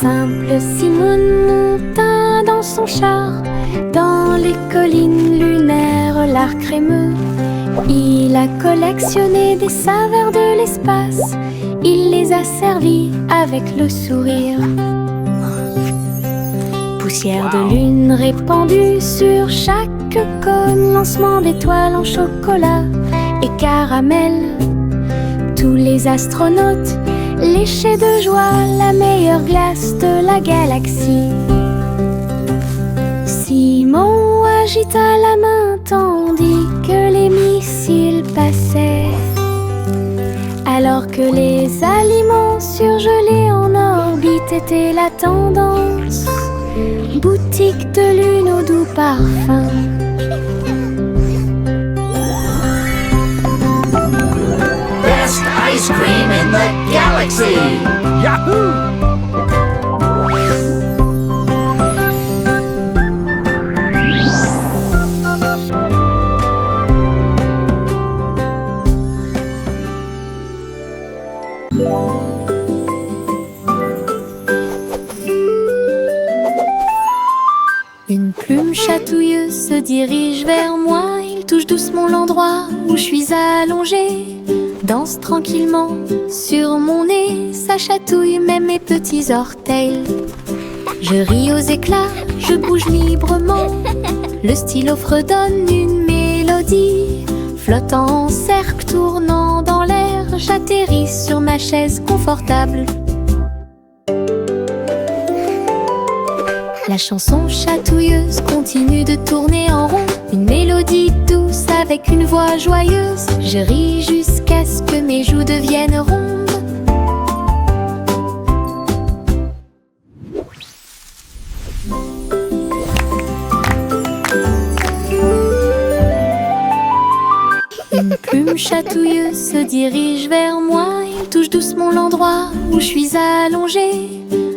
simple Simone monta dans son char, dans les collines lunaires, l'art crémeux. Il a collectionné des saveurs de l'espace, il les a servis avec le sourire. Poussière de lune répandue sur chaque cône, lancement d'étoiles en chocolat et caramel. Tous les astronautes léchaient de joie la meilleure glace de la galaxie. Simon agita la main tandis que les missiles passaient, alors que les aliments surgelés en orbite étaient la tendance. Boutique de lune au doux parfum. Best ice cream in the galaxy! Yahoo! Une plume chatouilleuse se dirige vers moi. Il touche doucement l'endroit où je suis allongée. Danse tranquillement sur mon nez. Ça chatouille même mes petits orteils. Je ris aux éclats, je bouge librement. Le stylo fredonne une mélodie. Flottant en cercle, tournant dans l'air, j'atterris sur ma chaise confortable. La chanson chatouilleuse continue de tourner en rond. Une mélodie douce avec une voix joyeuse. Je ris jusqu'à ce que mes joues deviennent rondes. Une plume chatouilleuse se dirige vers moi. Il touche doucement l'endroit où je suis allongée.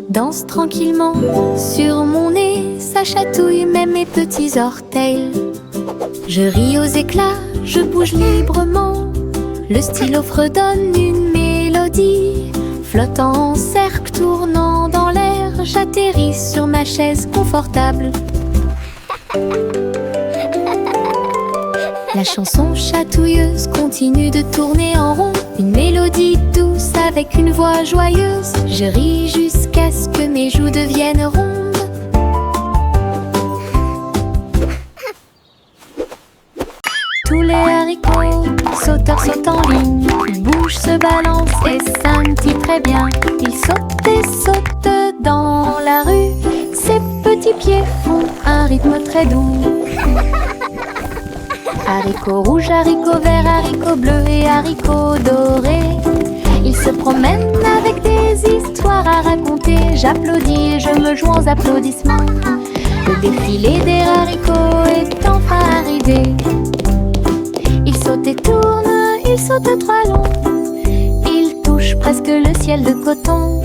Danse tranquillement sur mon nez, ça chatouille même mes petits orteils. Je ris aux éclats, je bouge librement. Le stylo fredonne une mélodie. Flottant en cercle, tournant dans l'air, j'atterris sur ma chaise confortable. La chanson chatouilleuse continue de tourner en rond. Une mélodie douce avec une voix joyeuse. Je ris jusqu'à ce que mes joues deviennent rondes. Tous les haricots sauteurs sautent en ligne. Ils bougent, se balancent et scintillent très bien. Ils sautent et sautent dans la rue. Ses petits pieds font un rythme très doux. Haricots rouges, haricots verts, haricots bleus et haricots dorés. Ils se promènent avec des histoires à raconter. J'applaudis et je me joins aux applaudissements. Le défilé des haricots est enfin arrivé. Ils sautent et tournent, ils sautent trois longs. Ils touchent presque le ciel de coton.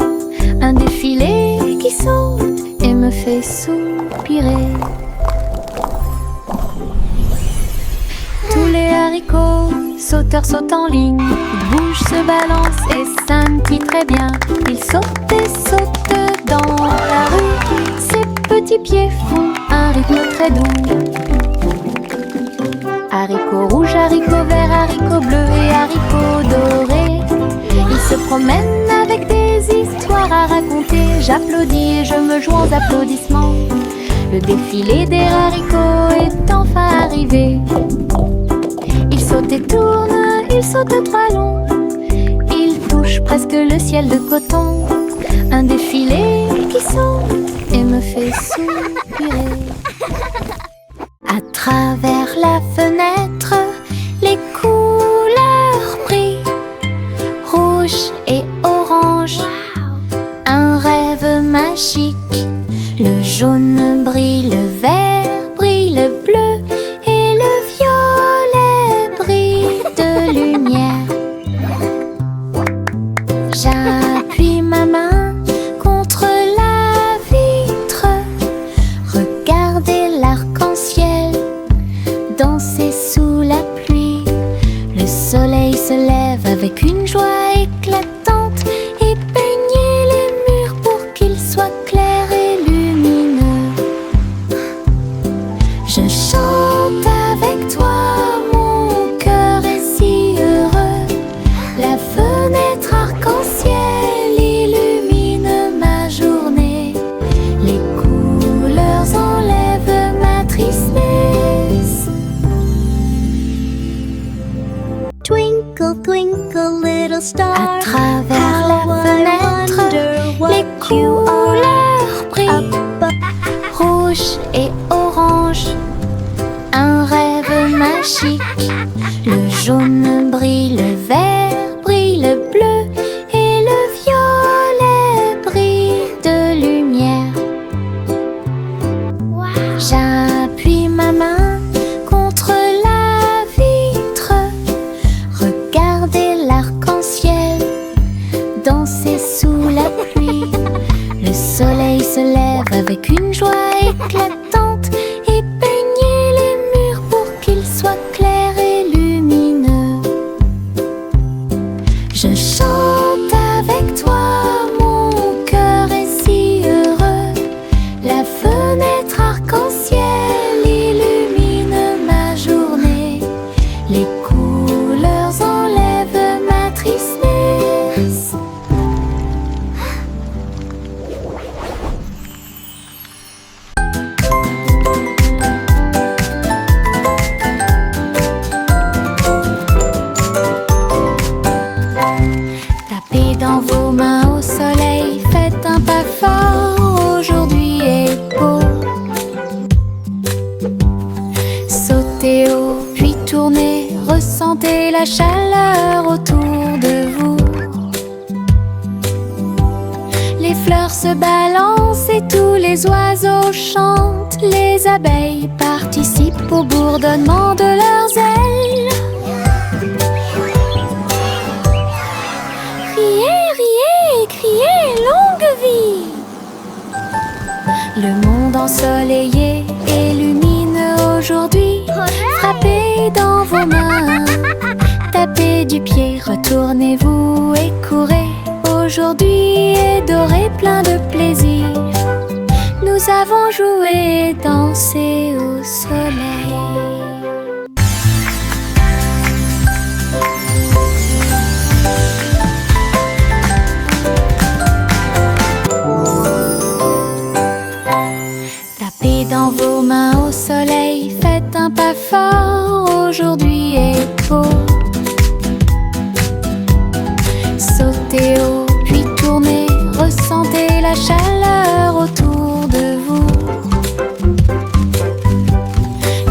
Un défilé qui saute et me fait soupirer. Tous les haricots sauteurs sautent en ligne. Ils bougent, se balancent et scintillent très bien. Ils sautent et sautent dans la rue. Ses petits pieds font un rythme très doux. Haricots rouges, haricots verts, haricots bleus et haricots dorés. Ils se promènent avec des histoires à raconter. J'applaudis et je me joins aux applaudissements. Le défilé des haricots est enfin arrivé. Ils sautent et tournent, ils sautent trois longs. Ils touchent presque le ciel de coton. Un défilé qui saute et me fait soupirer. À travers la fenêtre, les couleurs brillent. Rouge et orange, un rêve magique. Le jaune brille, le vert brille, le bleu et le violet brillent de lumière. J'appuie ma main contre la vitre. Regardez l'arc-en-ciel danser sous la pluie. Le soleil se lève avec une joie éclatante et peigner les murs pour qu'ils soient chante avec toi, mon cœur est si heureux. La fenêtre arc-en-ciel illumine ma journée. Les couleurs enlèvent ma tristesse. Twinkle, twinkle, little star. À travers la fenêtre, les couleurs brillent. Rouge et orange, un rêve magique. Le jaune brille, le vert brille, le bleu et le violet brillent de lumière. J'appuie ma main contre la vitre. Regardez l'arc-en-ciel danser sous la pluie. Le soleil se lève avec une joie éclatante et peignez les murs pour qu'ils soient clairs et lumineux. Je chante avec toi, mon cœur est si heureux. La fenêtre arc-en-ciel illumine ma journée. Les couleurs enlèvent ma tristesse. Tapez dans vos mains au soleil, faites un pas fort, aujourd'hui est beau. Sautez haut, puis tournez, ressentez la chaleur autour de vous. Les fleurs se balancent et tous les oiseaux chantent. Les abeilles participent au bourdonnement de leurs ailes. Riez, riez, criez, longue vie. Le monde ensoleillé illumine aujourd'hui. Frappez dans vos mains, tapez du pied, retournez-vous et courez. Aujourd'hui est doré, plein de plaisir. Nous avons joué et dansé au soleil. Tapez dans vos mains au soleil, faites un pas fort, aujourd'hui est beau. Sautez haut, puis tournez, ressentez la chaleur autour de vous.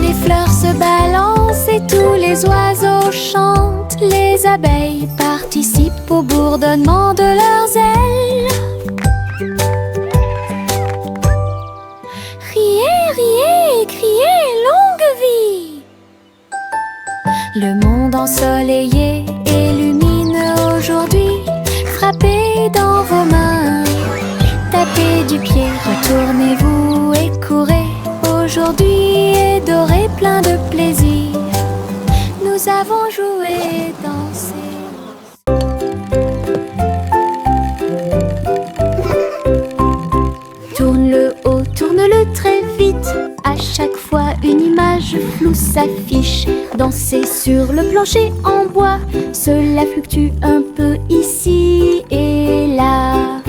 Les fleurs se balancent et tous les oiseaux chantent. Les abeilles participent au bourdonnement de leurs ailes. Riez, riez, criez, longue vie. Le monde ensoleillé illumine aujourd'hui. Frappez dans vos mains, tapez du pied, retournez-vous et courez. Aujourd'hui est doré, plein de plaisir. Nous avons joué et dansé. Tourne-le haut, tourne-le très vite. À chaque fois une image floue s'affiche. Dansez sur le plancher en bois. Cela fluctue un peu ici et là.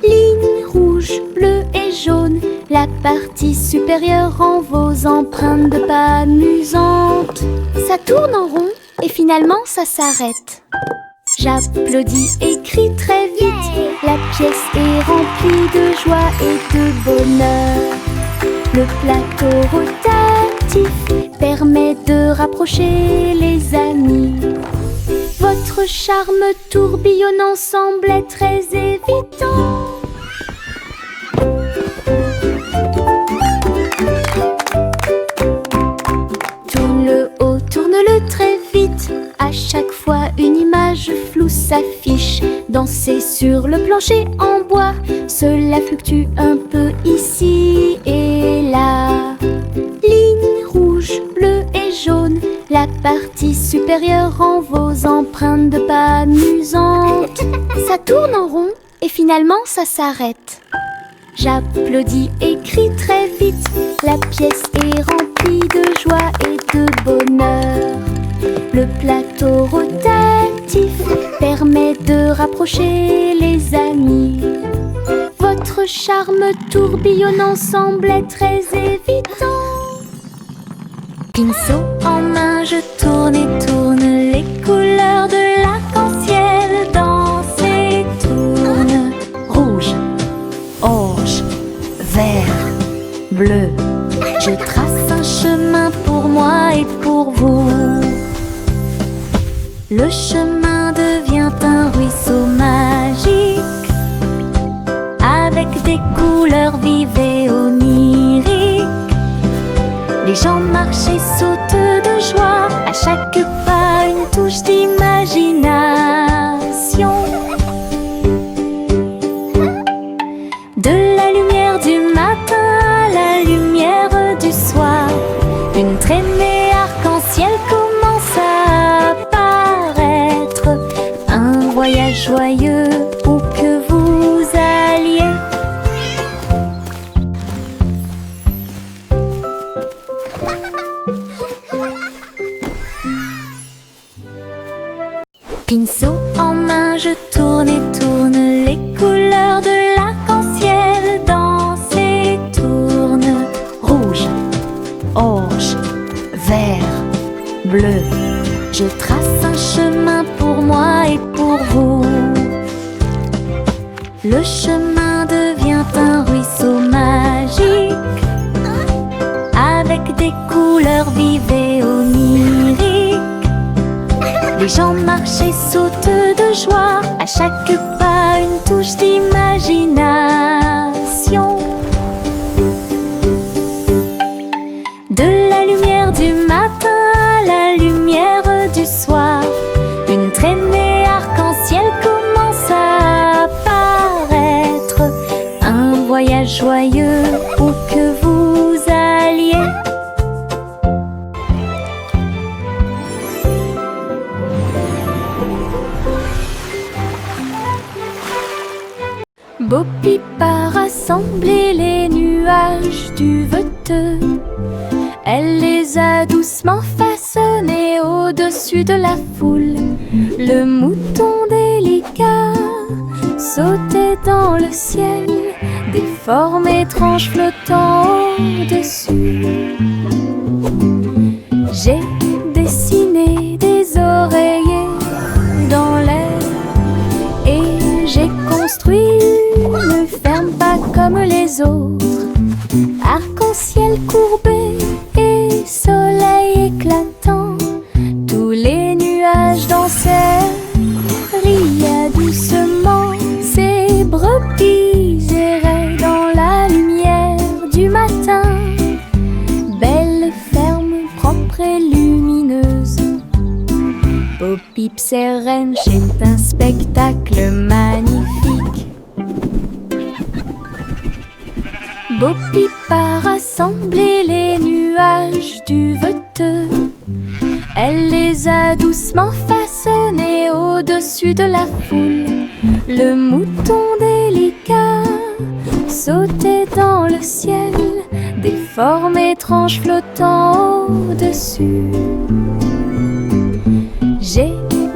Ligne rouge, bleue et jaune. La partie supérieure rend vos empreintes de pas amusantes. Ça tourne en rond et finalement ça s'arrête. J'applaudis et crie très vite. La pièce est remplie de joie et de bonheur. Le plateau rotatif permet de rapprocher les amis. Votre charme tourbillonnant semblait très évident. Tourne-le haut, tourne-le très vite. À chaque fois une image floue s'affiche. Dansez sur le plancher en bois. Cela fluctue un peu ici et là. Ligne rouge, bleue et jaune. La partie supérieure rend vos empreintes de pas amusantes. Ça tourne en rond et finalement ça s'arrête. J'applaudis et crie très vite. La pièce est remplie de joie et de bonheur. Le plateau rotatif permet de rapprocher les amis. Votre charme tourbillonnant semblait très évident. Pinceau en main, je tourne et tourne. Les couleurs de l'arc-en-ciel dansent et tournent. Rouge, orange, vert, bleu. Je trace un chemin pour moi et pour vous. Le chemin devient un ruisseau magique, avec des couleurs vives et oniriques. Les gens marchent et sautent de joie, à chaque pas une touche d'imagination. De la lumière du matin à la lumière du soir, une traînée arc-en-ciel commence à apparaître. Un voyage joyeux où que vous alliez. Pinceau en main, je tourne et tourne. Les couleurs de l'arc-en-ciel dansent et tournent. Rouge, orange, vert, bleu. Je trace un chemin pour moi et pour vous. Le chemin devient un ruisseau magique, avec des couleurs vives et oniriques. Les gens marchent et sautent de joie, à chaque pas une touche d'imagination. De la lumière du matin à la lumière du soir, une traînée arc-en-ciel commence à apparaître. Un voyage joyeux où que vous alliez. Bo Peep a rassemblé les nuages du veteux. Elle les a doucement façonnés au-dessus de la foule. Le mouton délicat sautait dans le ciel, des formes étranges flottant au-dessus. J'ai dessiné des oreillers dans l'air et j'ai construit une ferme pas comme les autres. Arc-en-ciel courbé et soleil éclatant, tous les nuages dansaient, riaient doucement. Ces brebis erraient dans la lumière du matin. Belle ferme propre et lumineuse. Bo Peep c'est reine, c'est un spectacle magnifique. Bo Peep a rassemblé les nuages du veteux. Elle les a doucement façonnés au-dessus de la foule. Le mouton délicat sautait dans le ciel, des formes étranges flottant au-dessus. J'ai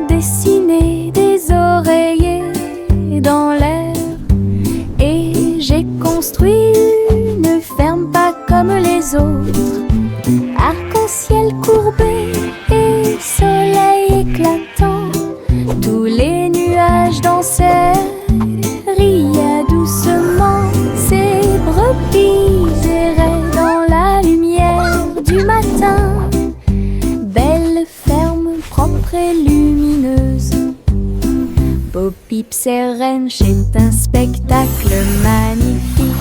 dessiné des oreillers dans l'air et j'ai construit une ferme pas comme les autres. Arc-en-ciel courbé et soleil éclatant, tous les nuages dansaient, riaient doucement. Ces brebis erraient dans la lumière du matin. Belle ferme propre et lumineuse. Bo Peep c'est reine, c'est un spectacle magnifique.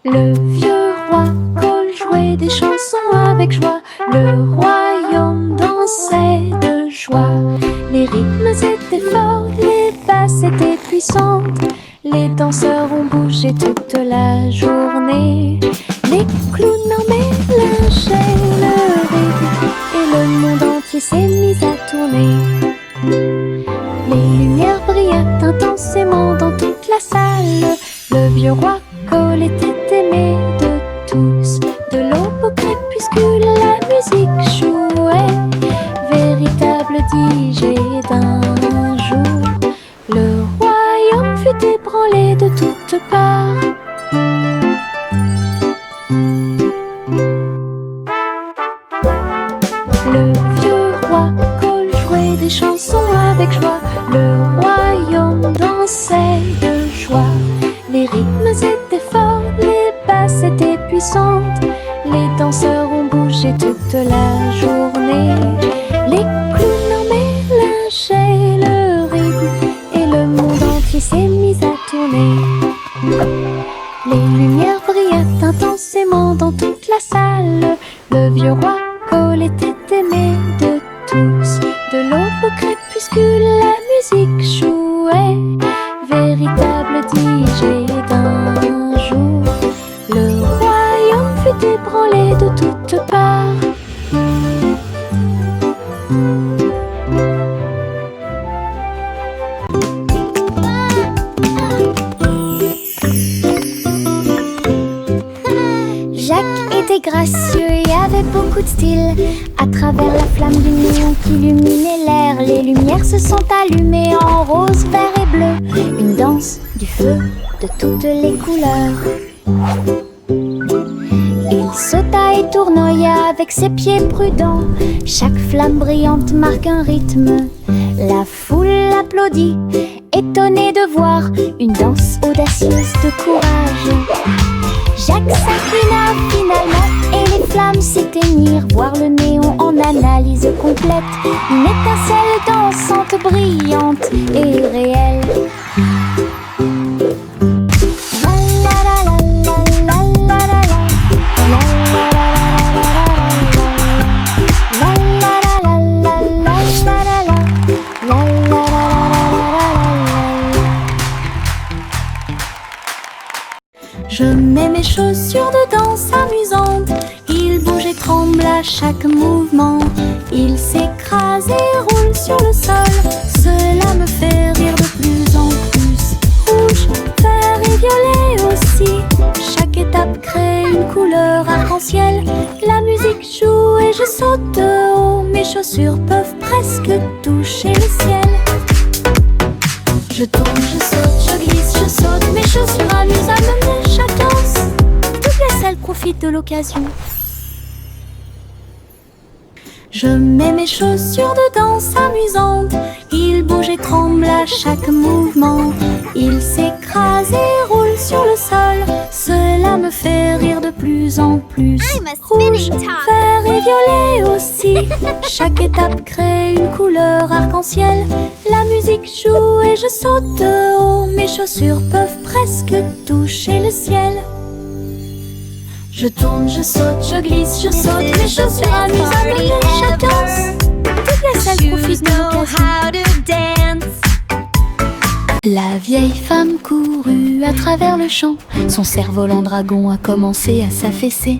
Le vieux roi Cole jouait des chansons avec joie. Le royaume dansait de joie. Les rythmes étaient forts, les basses étaient puissantes. Les danseurs ont bougé toute la journée. Les clowns en mélangeaient le rythme et le monde entier s'est mis à tourner. Les lumières brillaient intensément dans toute la salle. Le vieux roi Cole était aimé de tous. De l'aube au crépuscule, la musique jouait. Véritable DJ d'un jour, le royaume fut ébranlé de toutes parts. Le vieux roi Cole jouait des chansons avec joie. Le royaume dansait de joie. Les rythmes étaient forts, les basses étaient puissantes. Les danseurs ont bougé toute la journée. Les clowns mélangeaient le rythme et le monde entier s'est mis à tourner. Les lumières brillaient intensément dans toute la salle. Le vieux roi Cole était aimé de tous. De l'aube au crépuscule, la musique jouait. Véritable DJ d'un jour, le royaume fut ébranlé de toutes parts. Jacques était gracieux et avait beaucoup de style. À travers la flamme du néon qui illuminait l'air, les lumières se sont allumées en rose, vert et bleu. Une danse du feu de toutes les couleurs. Il sauta et tournoya avec ses pieds prudents. Chaque flamme brillante marque un rythme. La foule applaudit, étonnée de voir une danse audacieuse de courage. Jacques s'inclina finalement et les flammes s'éteignirent. Voir le néon en analyse complète. Une étincelle dansante, brillante et réelle. Je mets mes chaussures de danse amusantes. Il bouge et tremble à chaque mouvement. Il s'écrase et roule sur le sol. Cela me fait rire de plus en plus. Rouge, vert et violet aussi. Chaque étape crée une couleur arc-en-ciel. La musique joue et je saute de haut. Mes chaussures peuvent presque toucher le ciel. Je tourne, je saute, je glisse, je saute. Mes chaussures amusent à me mener chaque danse. Toute la salle profite de l'occasion. Je mets mes chaussures de danse amusantes. Il bouge et tremble à chaque mouvement. Il s'écrase et roule sur le sol. Cela me fait rire de plus en plus. Rouge, vert et violet aussi. Chaque étape crée une couleur arc-en-ciel. La musique joue et je saute de haut. Mes chaussures peuvent presque toucher le ciel. Je tourne, je saute, je glisse, je saute. Mes chaussures amusent à me mener chaque danse. Toute la salle profite de l'occasion. La vieille femme courut à travers le champ. Son cerf-volant dragon a commencé à s'affaisser.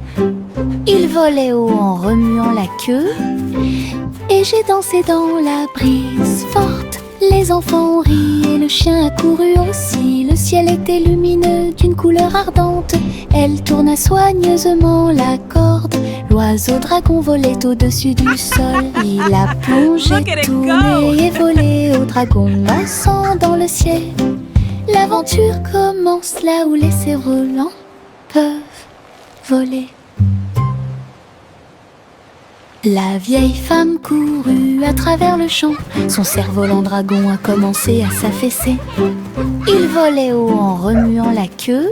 Il volait haut en remuant la queue. Et j'ai dansé dans la brise forte. Les enfants ont ri et le chien a couru aussi. Le ciel était lumineux d'une couleur ardente. Elle tourna soigneusement la corde. L'oiseau dragon volait au-dessus du sol. Il a plongé, tourné et volé au dragon dansant dans le ciel. L'aventure commence là où les cerfs-volants peuvent voler. La vieille femme courut à travers le champ. Son cerf-volant dragon a commencé à s'affaisser. Il volait haut en remuant la queue.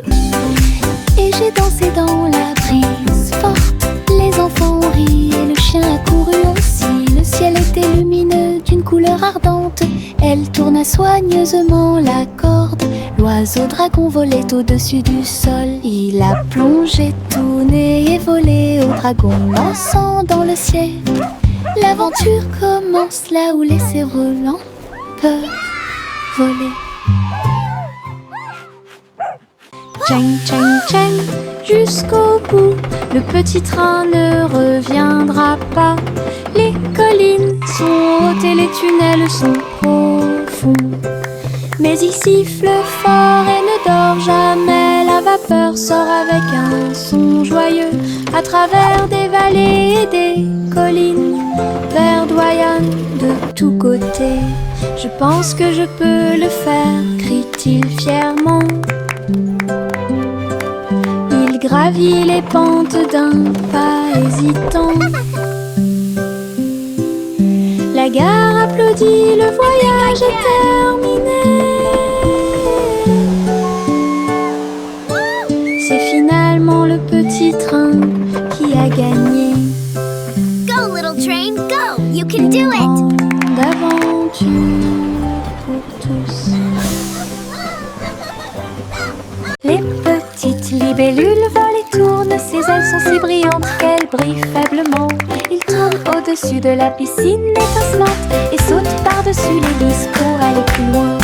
Et j'ai dansé dans la brise forte. Les enfants ont ri et le chien a couru aussi. Le ciel était lumineux d'une couleur ardente. Elle tourna soigneusement la corde. L'oiseau dragon volait au-dessus du sol. Il a plongé, tourné et volé au dragon dansant dans le ciel. L'aventure commence là où les cerfs-volants peuvent voler. Tchang, tchang, tchang, jusqu'au bout, le petit train ne reviendra pas. Les collines sont hautes et les tunnels sont profonds. Mais il siffle fort et ne dort jamais. La vapeur sort avec un son joyeux à travers des vallées et des collines, verdoyant de tous côtés. Je pense que je peux le faire, crie-t-il fièrement. Il gravit les pentes d'un pas hésitant. La gare applaudit, le voyage est terminé. C'est finalement le petit train qui a gagné. Go, little train, go! You can do it! D'aventure pour tous. Les petites libellules volent et tournent, ses ailes sont si brillantes qu'elles brillent faiblement. Ils tournent au-dessus de la piscine étincelante et sautent par-dessus l'hélice pour aller plus loin.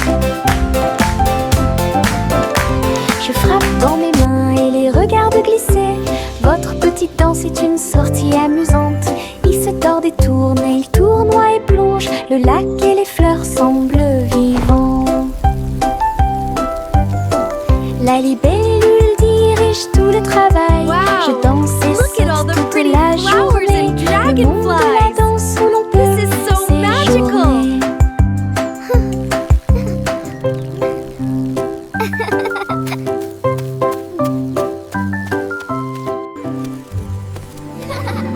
Je frappe dans mes mains et les regarde glisser. Votre petite danse est une sortie amusante. Il se tord et tourne et il tournoie et plonge. Le lac et les fleurs semblent vivants. La libellule dirige tout le travail. Wow. Je danse et Look at all saute the toute pretty la flowers journée. and Le monde de dragonflies. la danse où l'on peut This is so magical. séjourner.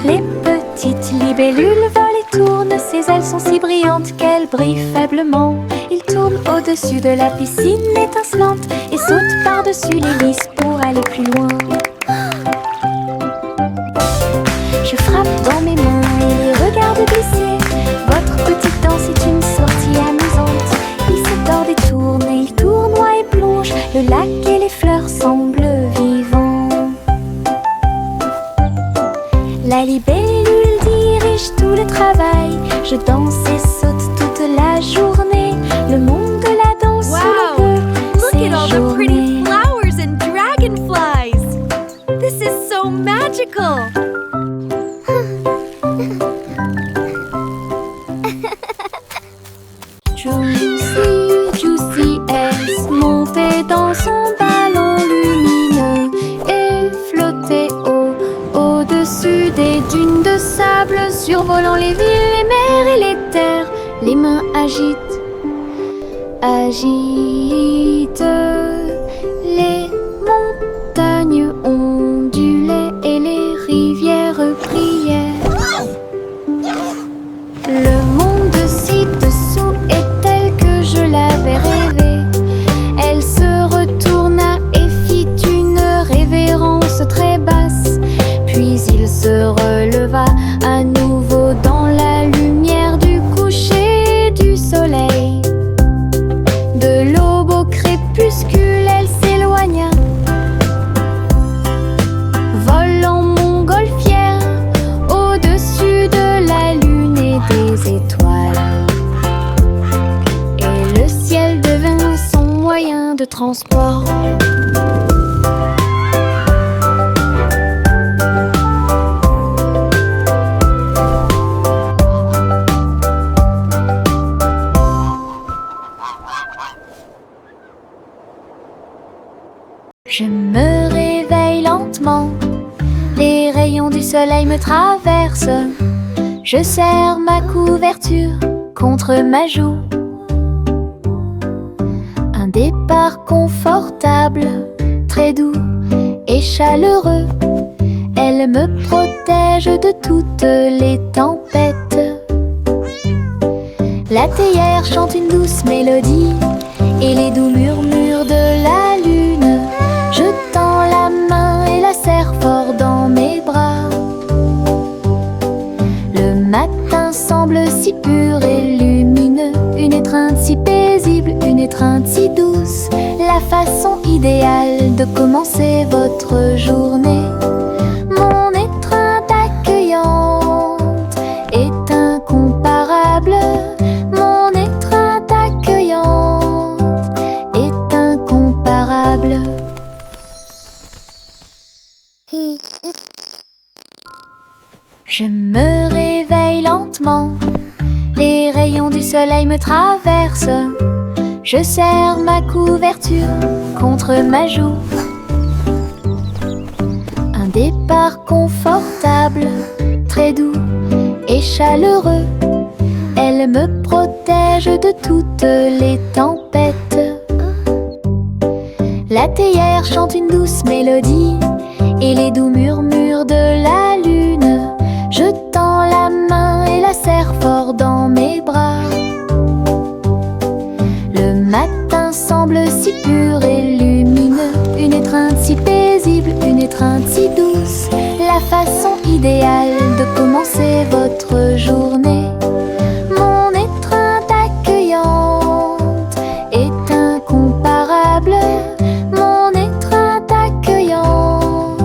Les petites libellules volent et tournent, ses ailes sont si brillantes qu'elles brillent faiblement. Ils tournent au-dessus de la piscine étincelante et sautent par-dessus l'hélice pour aller plus loin. Je frappe dans mes mains et les regarde glisser. Votre petite danse est une sortie amusante. Il se tord et tourne et il tournoie et plonge. Le lac et les fleurs semblent vivants. La libellule dirige tout le travail. Je danse et saute toute la journée. Le monde de la danse où Wow. l'on peut Look at all the pretty séjourner. flowers and dragonflies. This is so magical. Juicy S montait dans son ballon lumineux et flottait au-dessus des dunes de sable, survolant les villes, les mers et les terres. Les mains agitent les montagnes ondulaient et les rivières priaient. Le monde ci-dessous est tel que je l'avais rêvé. Elle se retourna et fit une révérence très basse. Puis il se releva à nouveau dans la lumière du coucher du soleil. De l'aube au crépuscule, elle s'éloigna, volant montgolfière au-dessus de la lune et des étoiles. Et le ciel devint son moyen de transport. Je me réveille lentement, les rayons du soleil me traversent. Je serre ma couverture contre ma joue. Un départ confortable, très doux et chaleureux. Elle me protège de toutes les tempêtes. La théière chante une douce mélodie et les doux murmures de la lune. Je tends la main et la serre fort dans mes bras. Le matin semble si pur et lumineux, une étreinte si paisible, une étreinte si douce, la façon idéale de commencer votre journée. Mon étreinte accueillante est incomparable. Mon étreinte accueillante est incomparable. Je me réveille lentement, les rayons du soleil me traversent. Je serre ma couverture contre ma joue. Un départ confortable, très doux et chaleureux. Elle me protège de toutes les tempêtes. La théière chante une douce mélodie et les doux murmures de la lune. Je tends la main et la serre fort dans mes bras. Le matin semble si pur et lumineux, une étreinte si paisible, une étreinte si douce. La façon idéale de commencer votre journée. Mon étreinte accueillante est incomparable. Mon étreinte accueillante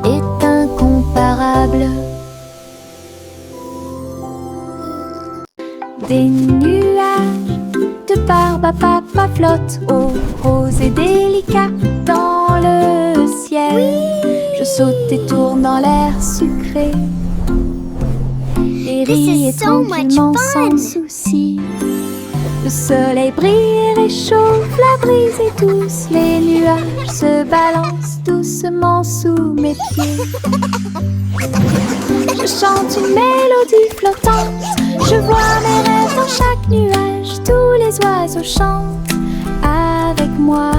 est incomparable. Des nuages de barbe à papa flottent au rose et délicat dans le ciel. Je saute et tourne dans l'air sucré et ris tranquillement sans souci. Le soleil brille et réchauffe, la brise est douce. Les nuages se balancent doucement sous mes pieds. Je chante une mélodie flottante. Je vois mes rêves dans chaque nuage. Tous les oiseaux chantent avec moi.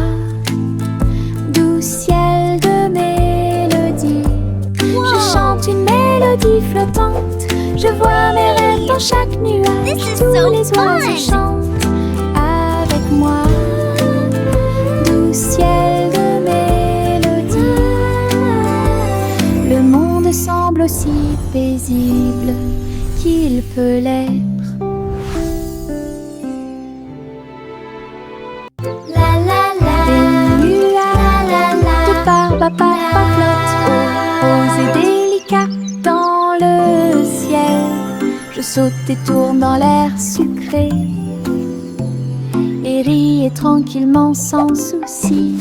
Doux ciel de mélodie. Je chante une mélodie flottante. Je vois mes rêves dans chaque nuage. Tous les oiseaux chantent avec moi. Doux ciel de mélodie. Le monde semble aussi paisible qu'il peut l'être. Des nuages de barbe à papa flottent rose et délicat dans le ciel. Je saute et tourne dans l'air sucré et ris tranquillement sans souci.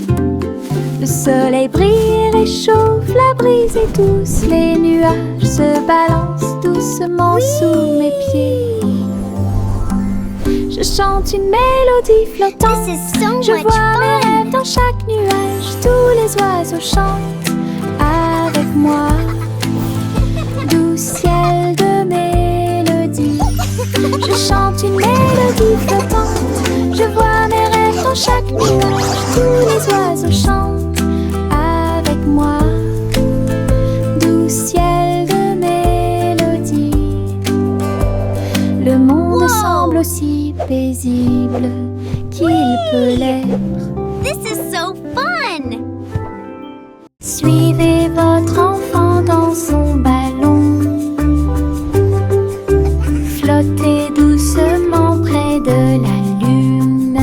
Le soleil brille et réchauffe, la brise est douce. Les nuages se balancent doucement sous mes pieds. Je chante une mélodie flottante. Je vois mes rêves dans chaque nuage. Tous les oiseaux chantent avec moi. Doux ciel de mélodie. Je chante une mélodie flottante. Je vois mes rêves dans chaque nuage. Tous les oiseaux chantent avec moi. Doux ciel de mélodie. Le monde semble aussi paisible qu'il peut l'être. This is so fun! Suivez votre enfant dans son ballon. Flottez doucement près de la lune.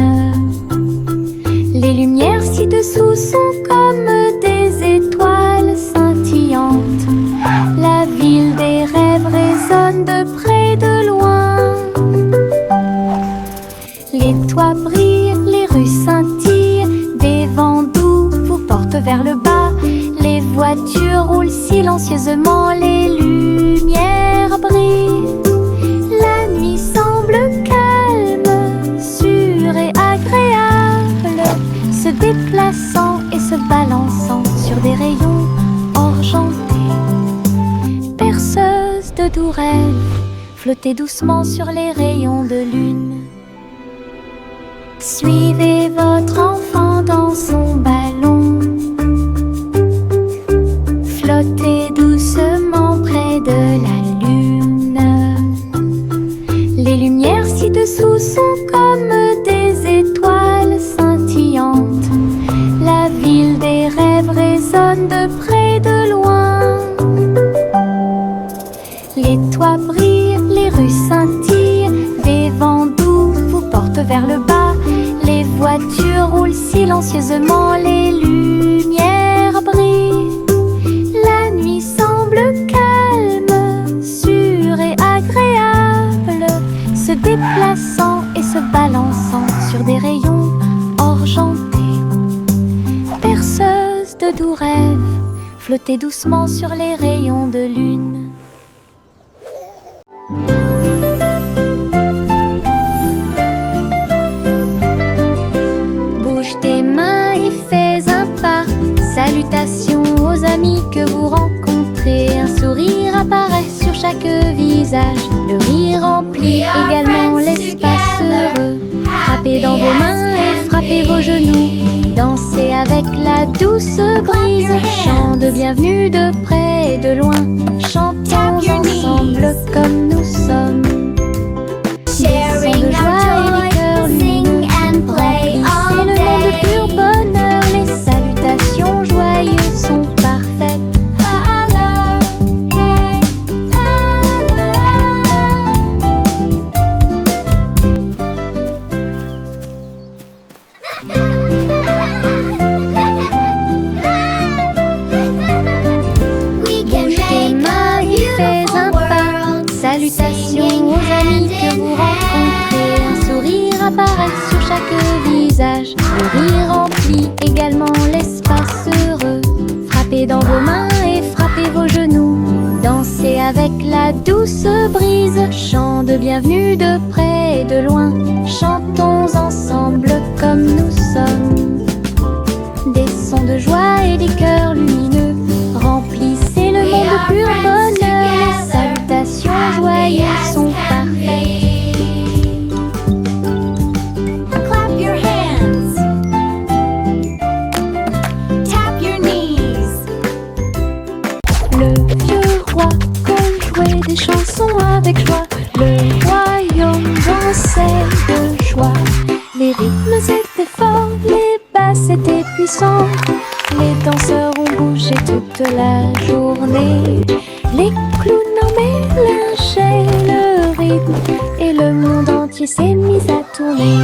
Les lumières ci-dessous sont comme des étoiles scintillantes. La ville des rêves résonne de près, de loin. Les toits brillent, les rues scintillent. Des vents doux vous portent vers le bas. Les voitures roulent silencieusement, les lumières brillent. La nuit semble calme, sûre et agréable, se déplaçant et se balançant sur des rayons argentés. Perceuse de doux rêves, flottez doucement sur les rayons de lune. Suivez votre enfant dans son ballon. Flottez doucement près de la lune. Les lumières ci-dessous sont comme des étoiles scintillantes. La ville des rêves résonne de près, de loin. Les toits brillent, les rues scintillent. Des vents doux vous portent vers le bas. Les voitures roulent silencieusement, les lumières brillent. La nuit semble calme, sûre et agréable, se déplaçant et se balançant sur des rayons argentés. Perceuse de doux rêves, flottez doucement sur les rayons de lune. visage. Le rire remplit également l'espace heureux. Frappez dans vos mains et frappez vos genoux. Dansez avec la douce brise. Chant de bienvenue de près et de loin. Chantons ensemble comme nous sommes. Sharing de joie et our les cœurs joy, sing and play C'est all le monde de day. pur bonheur. Les salutations joyeuses sont parfaites. We can Bouge tes make mains a et fais un beautiful pas. world. Salutations aux amis que vous rencontrez. Un sourire apparaît sur chaque visage. Le rire remplit également l'espace heureux. Frappez dans vos mains et frappez vos genoux. Dansez avec la douce brise. Chant de bienvenue de près et de loin. Chantons ensemble comme nous sommes. Des sons de joie et des cœurs lumineux remplissez le monde de pur bonheur. Les salutations joyeuses sont parfaites. Clap your hands. Tap your knees. Le vieux roi Cole jouait des chansons avec joie. Le royaume dansait de joie. Les rythmes étaient forts, les basses étaient puissantes. Les danseurs ont bougé toute la journée. Les clowns en mélangeaient le rythme et le monde entier s'est mis à tourner.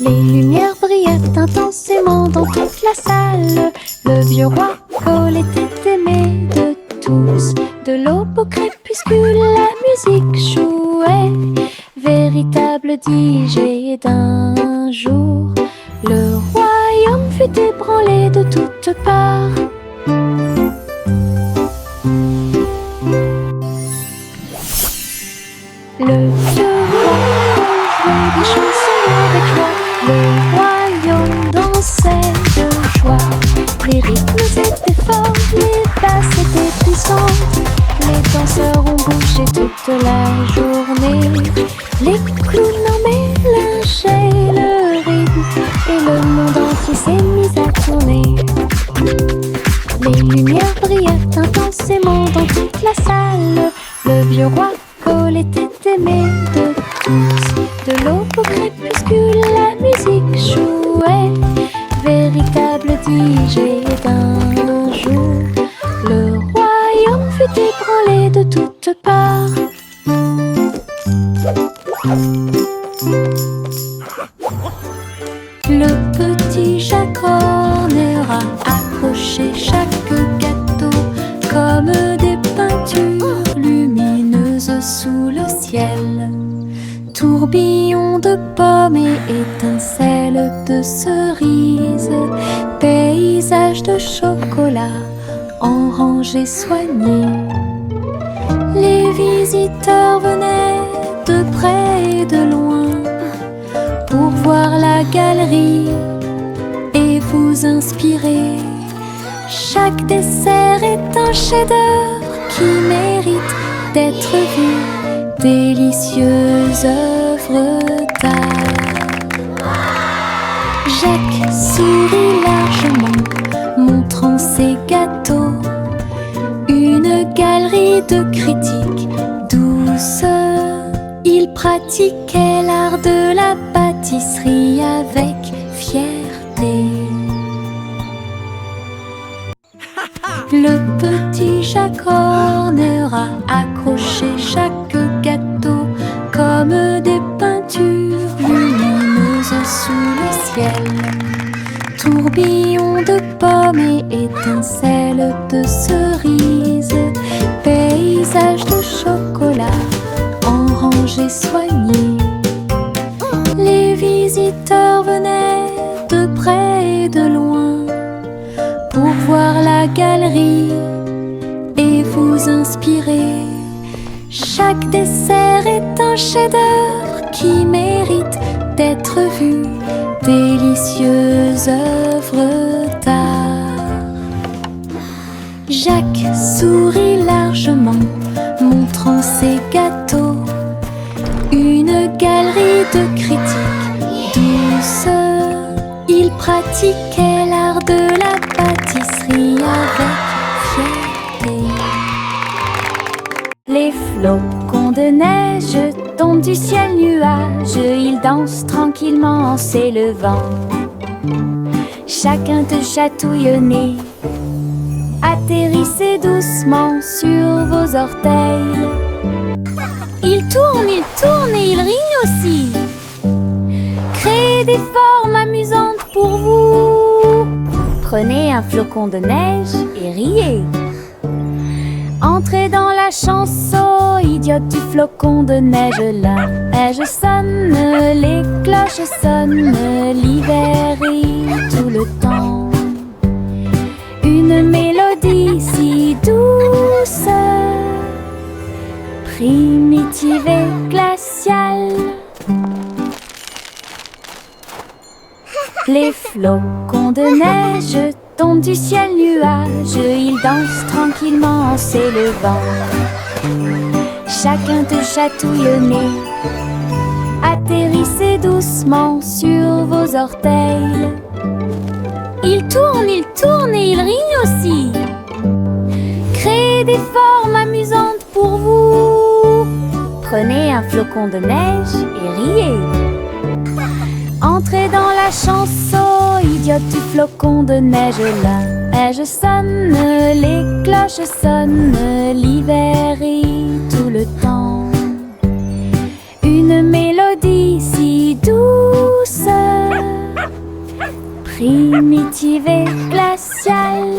Les lumières brillaient intensément dans toute la salle. Le vieux roi Cole était aimé de tous. De l'aube au crépuscule, la musique jouait. Véritable DJ d'un jour, le royaume fut ébranlé de toutes parts. Le vieux roi jouait des chansons avec joie. Le royaume dansait de joie. Les rythmes étaient forts, les basses étaient puissantes. Les danseurs ont bougé toute la journée. Les clowns en mélangeaient le rythme et le monde entier s'est mis à tourner. Les lumières brillaient intensément dans toute la salle. Le vieux roi Cole était aimé de tous. De l'aube au crépuscule, la musique jouait. Véritable DJ d'un jour, le royaume fut ébranlé de toutes parts. Le petit Jacques Horner a accroché chaque gâteau comme des peintures lumineuses sous le ciel. Tourbillon de pommes et étincelles de cerises, paysage de chocolat en rangées soignées. Les visiteurs venaient de près et de loin pour voir la galerie et vous inspirer. Chaque dessert est un chef-d'œuvre qui mérite d'être vu. Délicieuses œuvres d'art. Jacques sourit largement, montrant ses gâteaux. Une galerie de critiques douce. Il pratiquait l'art de la pâtisserie avec fierté. Le petit Jacques Horner a accroché chaque gâteau comme des peintures lumineuses sous le ciel. Tourbillon de pommes et étincelles de cerises, paysage de chocolat en rangées soignées. Les visiteurs venaient de près et de loin pour voir la galerie et vous inspirer. Chaque dessert est un chef-d'œuvre qui mérite d'être vu. Délicieuses œuvres d'art. Jacques sourit largement, montrant ces gâteaux. Une galerie de critiques douces. Ils pratiquaient l'art de la pâtisserie avec fierté. Les flocons de neige tombent du ciel nuage. Ils dansent tranquillement en s'élevant. Chacun te chatouille au nez. Atterrissez doucement sur vos orteils. Ils tournent et ils rignent aussi. Créez des formes amusantes pour vous. Prenez un flocon de neige et riez. Entrez dans la chanson idiote du flocon de neige. La neige sonne, les cloches sonnent. L'hiver rit tout le temps. Une mélodie si douce, primitive et glaciale. Les flocons de neige tombent du ciel nuage. Ils dansent tranquillement en s'élevant. Chacun te chatouille au nez. Atterrissez doucement sur vos orteils. Ils tournent et ils rignent aussi. Créez des formes amusantes pour vous. Prenez un flocon de neige et riez. Entrez dans la chanson idiote du flocon de neige. La neige sonne, les cloches sonnent. L'hiver rit tout le temps. Une mélodie si douce, primitive et glaciale.